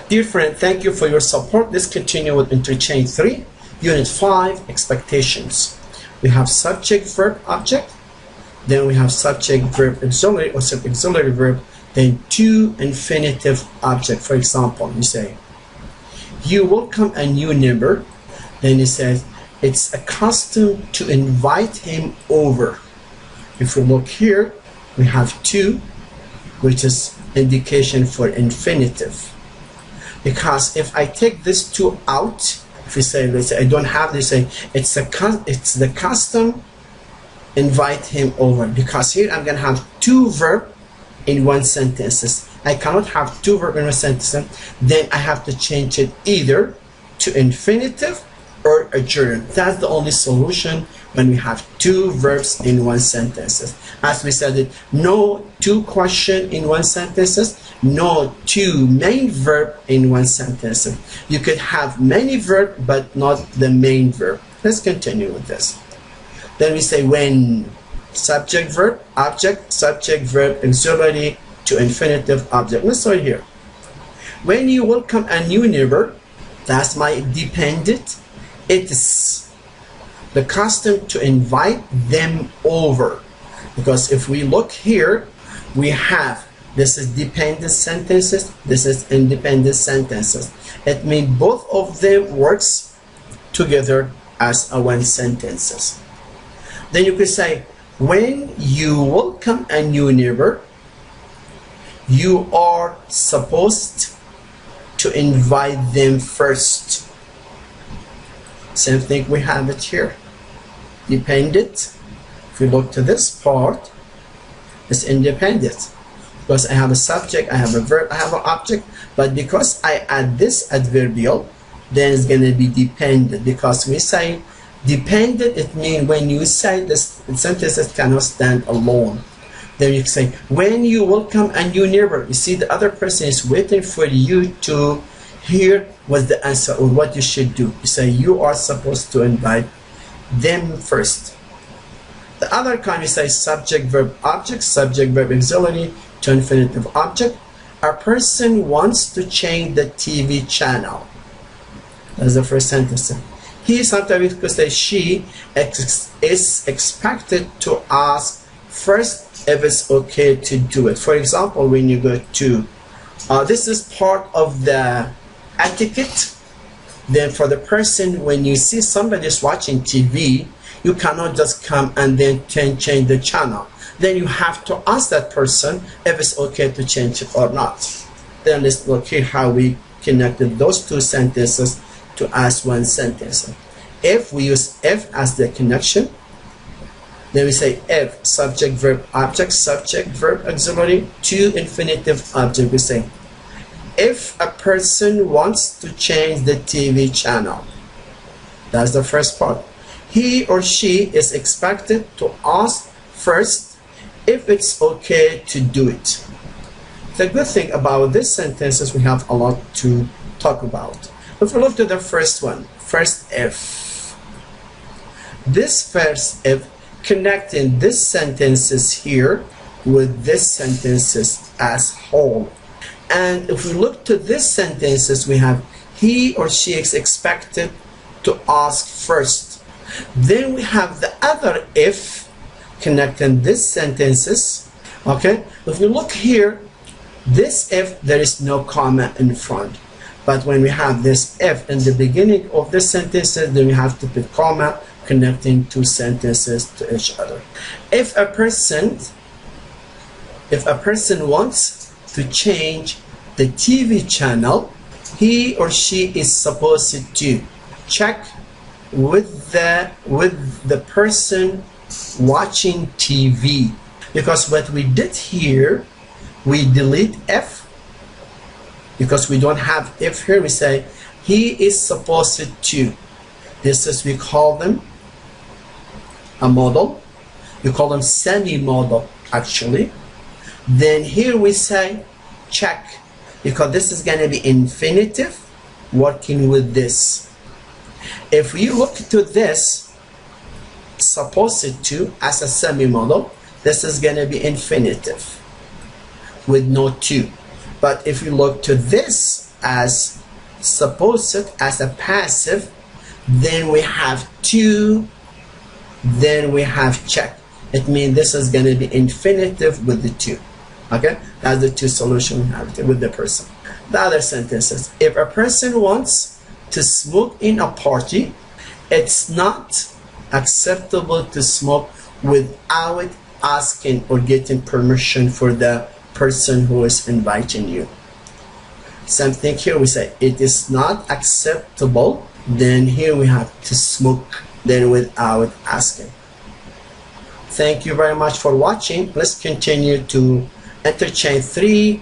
Dear friend, thank you for your support. Let's continue with Interchange 3, Unit 5, Expectations. We have subject, verb, object. Then we have subject, verb, auxiliary or sub-auxiliary verb. Then to infinitive object. For example, you say, you welcome a new neighbor. Then it says, it's a custom to invite him over. If we look here, we have to, which is indication for infinitive. Because if I take this to out, if you say, let's say I don't have this, say it's the custom invite him over. Because here I'm gonna have two verb in one sentence. I cannot have two verb in one sentence. Then I have to change it either to infinitive or a gerund. That's the only solution when we have two verbs in one sentence. As we said, no two question in one sentence, no two main verb in one sentence. You could have many verb but not the main verb. Let's continue with this. Then we say when subject verb object subject verb auxiliary to infinitive object. Let's start here. When you welcome a new neighbor, that's my dependent. It is the custom to invite them over. Because if we look here, we have this is dependent sentences, this is independent sentences. It means both of them works together as a one sentences. Then you could say, when you welcome a new neighbor, you are supposed to invite them first. Same thing we have it here. Dependent. If you look to this part, it's independent. Because I have a subject, I have a verb, I have an object. But because I add this adverbial, then it's going to be dependent. Because we say dependent, it means when you say this sentences cannot stand alone. Then you say, when you welcome a new neighbor, you see the other person is waiting for you to hear what's the answer or what you should do. You say you are supposed to invite them first. The other kind we say subject verb object subject verb auxiliary to infinitive object. A person wants to change the TV channel. That's the first sentence. He sometimes we could say she is expected to ask first if it's okay to do it. For example, when you go to this is part of the etiquette. Then for the person, when you see somebody is watching TV, you cannot just come and then change the channel. Then you have to ask that person if it's okay to change it or not. Then let's look here how we connected those two sentences to as one sentence. If we use if as the connection, then we say if subject verb object subject verb auxiliary to infinitive object. We say if a person wants to change the TV channel. That's the first part. He or she is expected to ask first if it's okay to do it. The good thing about this sentence is we have a lot to talk about. If we look to the first one, first if. This first if connecting this sentences here with this sentences as whole. And if we look to this sentences, we have he or she is expected to ask first. Then we have the other if connecting this sentences. Okay, if you look here, this if there is no comma in front. But when we have this if in the beginning of the sentences, then we have to put comma connecting two sentences to each other. If a person wants to change the TV channel, he or she is supposed to check with the person watching TV. Because what we did here, we delete if because we don't have if here. We say he is supposed to. This is, we call them a model. We call them semi-model actually. Then here we say check, because this is going to be infinitive working with this. If we look to this supposed to as a semi-model, this is going to be infinitive with no to. But if you look to this as supposed as a passive, then we have to, then we have check. It means this is going to be infinitive with the to. Okay, that's the two solution we have with the person. The other sentences: if a person wants to smoke in a party, it's not acceptable to smoke without asking or getting permission for the person who is inviting you. Same thing here, we say it is not acceptable, then here we have to smoke, then without asking. Thank you very much for watching. Let's continue to interchange 3